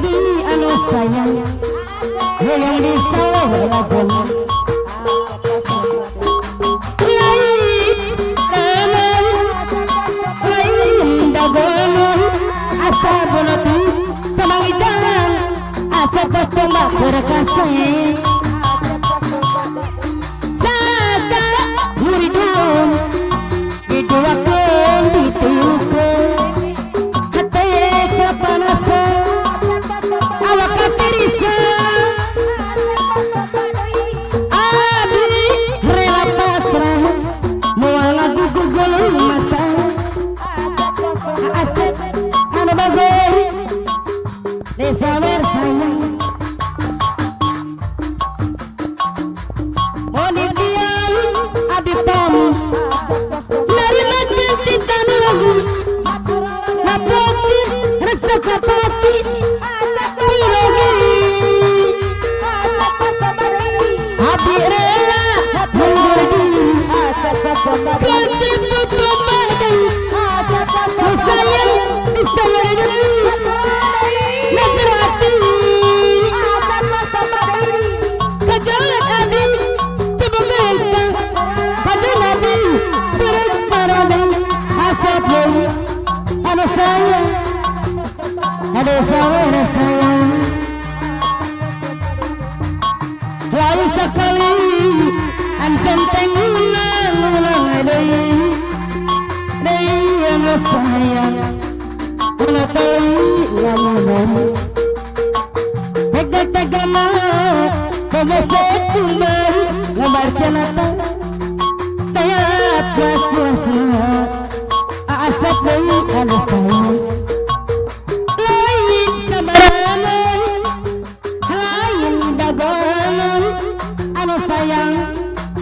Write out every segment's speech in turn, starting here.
di anu sayang yang disawah lagun lain dagonan asa bunatu temangi jalan asa pacoma berkasih sata muridun diduakeun ditukeun hate kapanasan awak katirisa abdi rela pasrah moal ngagugul masa asep anu bagai desa bersayang Monikian abdi pamu lari makin cinta lagu napati rasa kapati pilogi abdi rela mundur diri ganti tutup badan musayang bisa meredui nagerati kajalan adi tebebelka kajalan adi berat paradan asap lagi anu sayang ada saudara sayang lain sekali ancam tengulang ulang dei anu sayang menatali lamun tegak-tegama kebeset kembali lembar cenata daya puas-puasna asap lagi ada sayang lain sabaranan lain dagonan anu sayang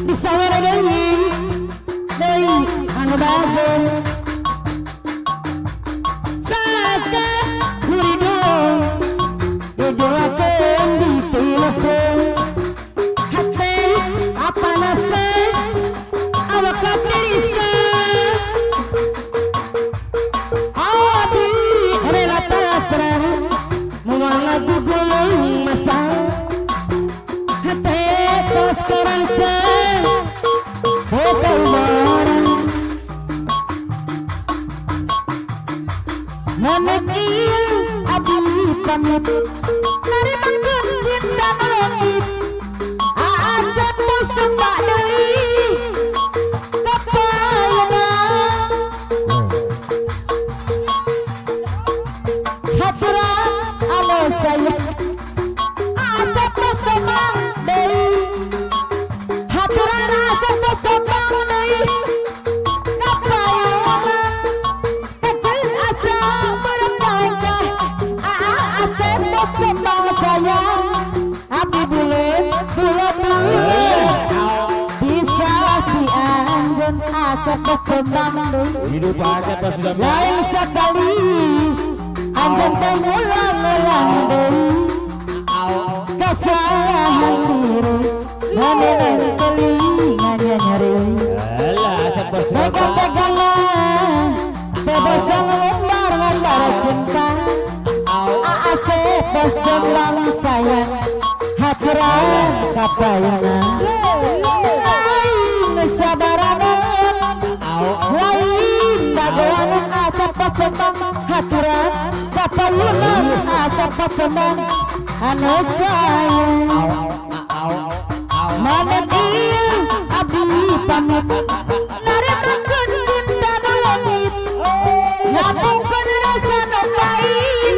disawar deui anu bagun saka muridun diduakeun ditilukeun hate apanasan awak katirisa abdi rela pasrah moal ngagugul masa hate tos karancang kaubaran Monikian abdi pamit lari makin cinta langit asa pos tembak deui kapayangan haturan anu sayang asa pos tembak deui haturan asa pos tembak deui kapayangan kecil asa berpangkah asa pos tembak sayang abdi bule bisa dianjen asa pos tembak deui Hidup aja kau sudah lain sekali anjen teh ngulang-ulang deui kesalahan diri manenang telinga nyeri Alah, siapa siapa pegang-pegangan bebasan lembar-lembar cinta aase pos tembang sayang haturan kapayangan lain sabaranan lain dagoan asa pos tembang haturan kapayangan asa pos tembang anu sayang Monikian abdi pamit lari makin cinta langit nyambungkeun rasa nu pahit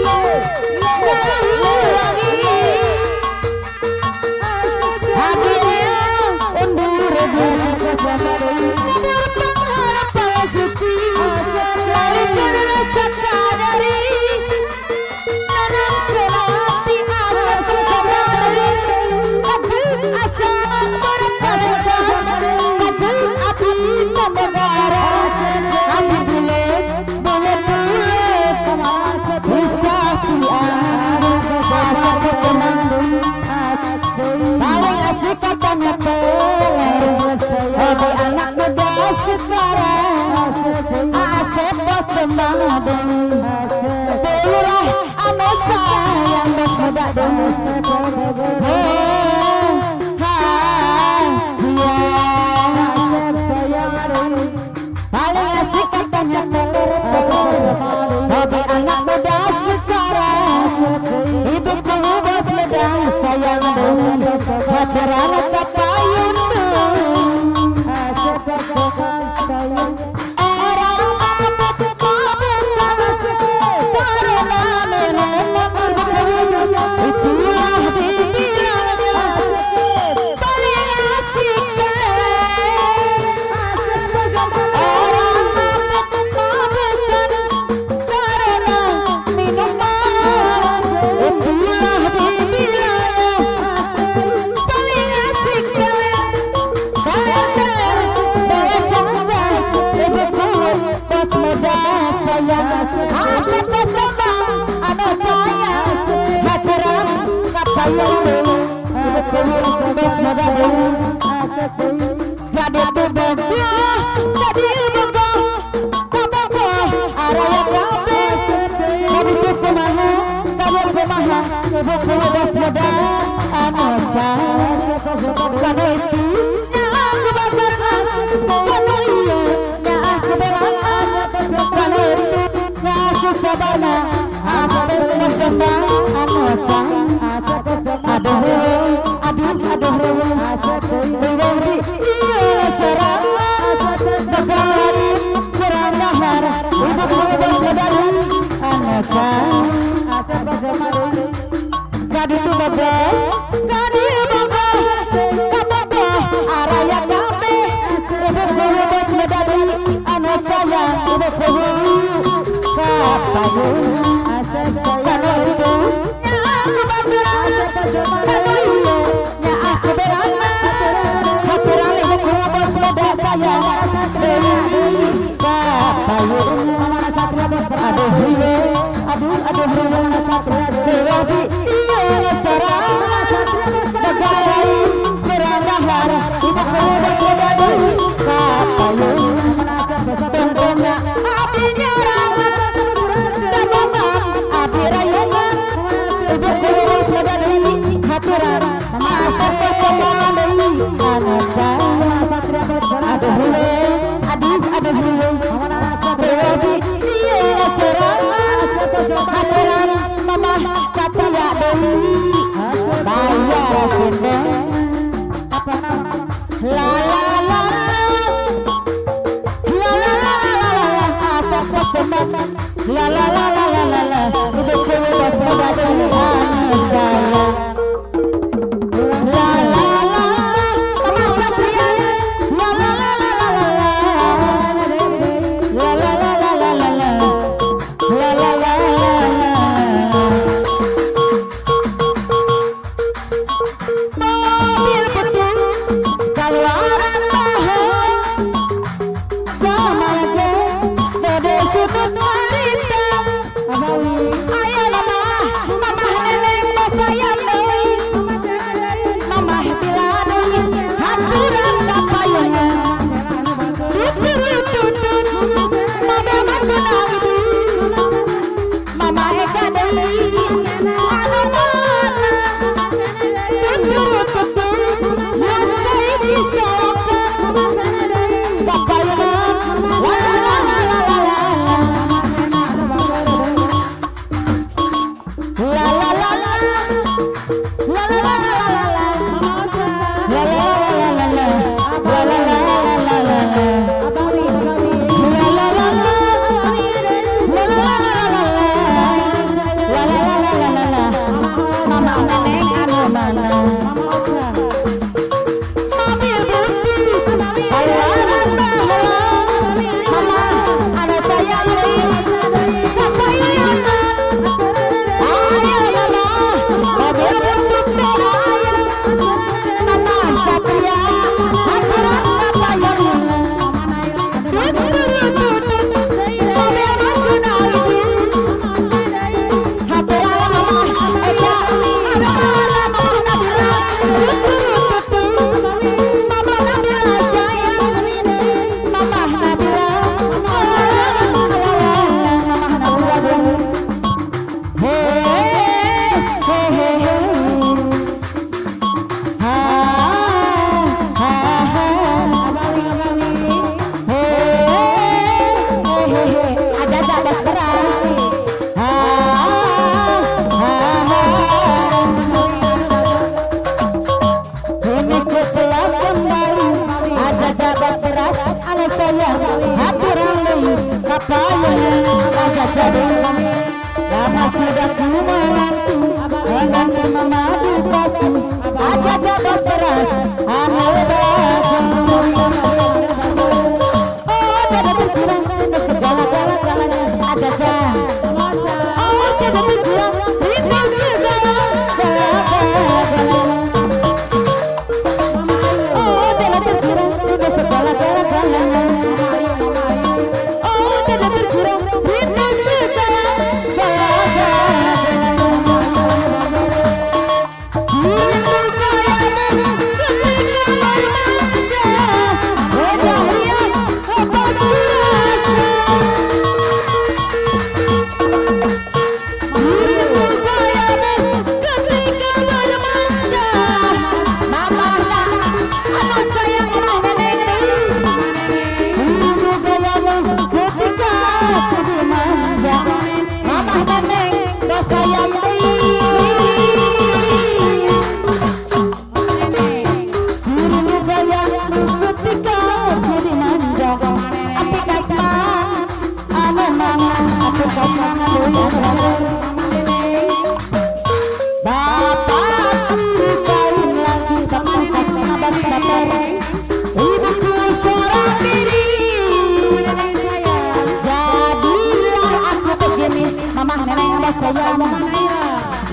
dalulangi abdi rela undur diri bersama deui harapan suci lalikeun rasa kadari nanangkeun hati asa kecemari kecil asa berpangkah kecil abdi paling asik katanya hobi anak muda sekarang ibuku bos muda sayang hadiran kata orang apa itulah dibilangnya paling asik orang karena minuman itulah dibilangnya paling asik karena bawa saja ibuku bos muda sayang asik bersama anak saya hadiran ngapain ibuku bos muda jadi berbeda jadi bangga kabangga araya kabe jadi kumaha kamu kumaha ibuku bos muda anak saya kalau itu aku bakal kalau iya aku belaan kalau itu aku sabana aku mencoba anak saya aduh iya serang begari kurang dahar ibuku bos muda anak saya jadi itu bebe jadi bangga kabangga araya kabe ibuku bos muda anak saya ibuku kapayu kalau itu aku bangga kalau iya aku berana hadiran ibuku bos muda saya kapayu aduh Dewi iya serang begari kurang dahar ibuku bos muda kapayu tentunya apinya rangan dabaman api rayuan ibuku bos muda hadiran masak percobaan anak saya Dewi iya serang hadiran mama Satria Dewi bayar sendok la la la la la la la asap percobaan la la la la la la ibuku bos muda anak saya la la la mama Satria la la la la la la la la la la la la la la la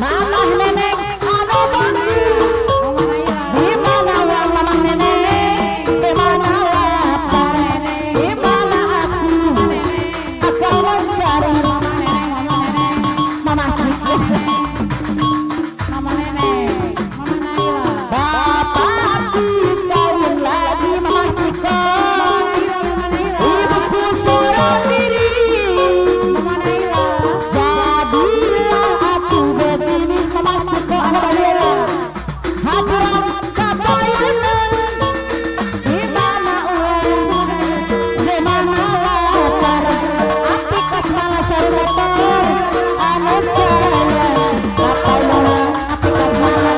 Mama nenek anu bangki di mana uang mama nenek di mana lapar di mana aku akan mencari mama Ciko bapak kawin lagi mama Ciko ibuku seorang diri jadilah aku begini mama Ciko anak Bella hadiran kabayanan di mana uang di mana lapar api kasmana sari motor anu saya apa mana api kasmana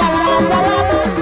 jalan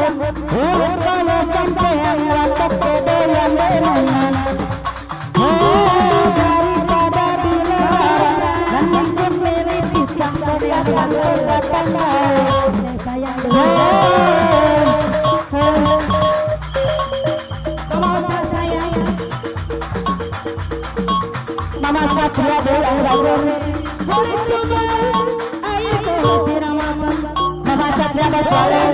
sanggup urut kaya sampean watuk kedoyan denenan daripada dilarang dan langsung mirip pisang teriak langsung datang sayang Mama Satria doang bangun boleh coba ayo kau siraman Mama Satria baswale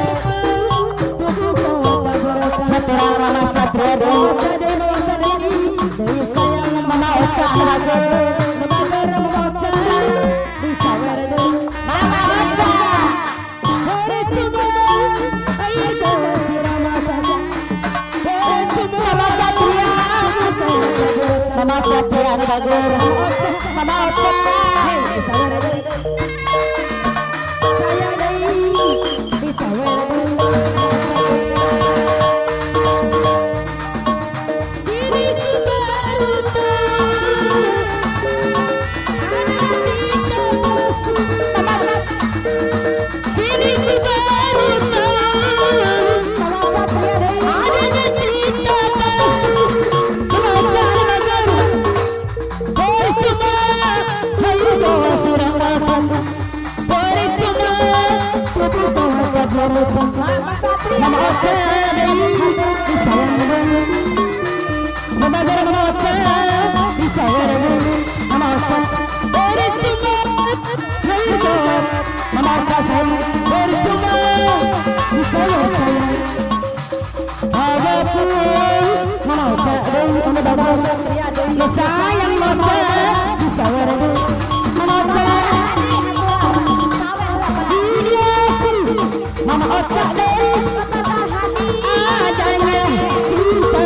Beturan Mama Satria doang Mama Ocha lagu Mama Ocha boleh coba ayo kau siraman Mama Satria Mama Satria bagus Mama Ocha Mama Ocha disayang Mama Ocha disayang Mama Ocha bercuma hayat Mama Ocha sayang bercuma disayang sayang Abah Mama Ocha ono bagus sayang Mama disayang Mama Ocha Mama Ocha adanya cinta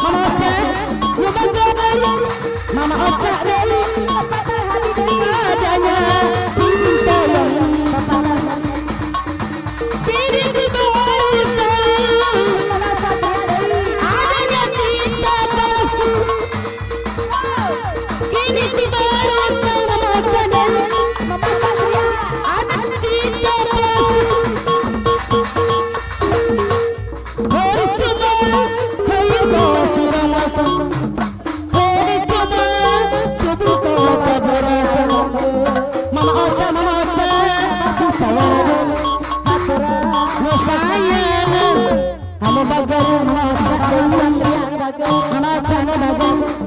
Mama Ocha Mama Ocha adanya cinta Kini di bawah adanya cinta palsu Kini di bawah Mama Ocha ada cinta Mama Ocha disayang sayang ane bagus Mama Ocha Mama Ocha bagus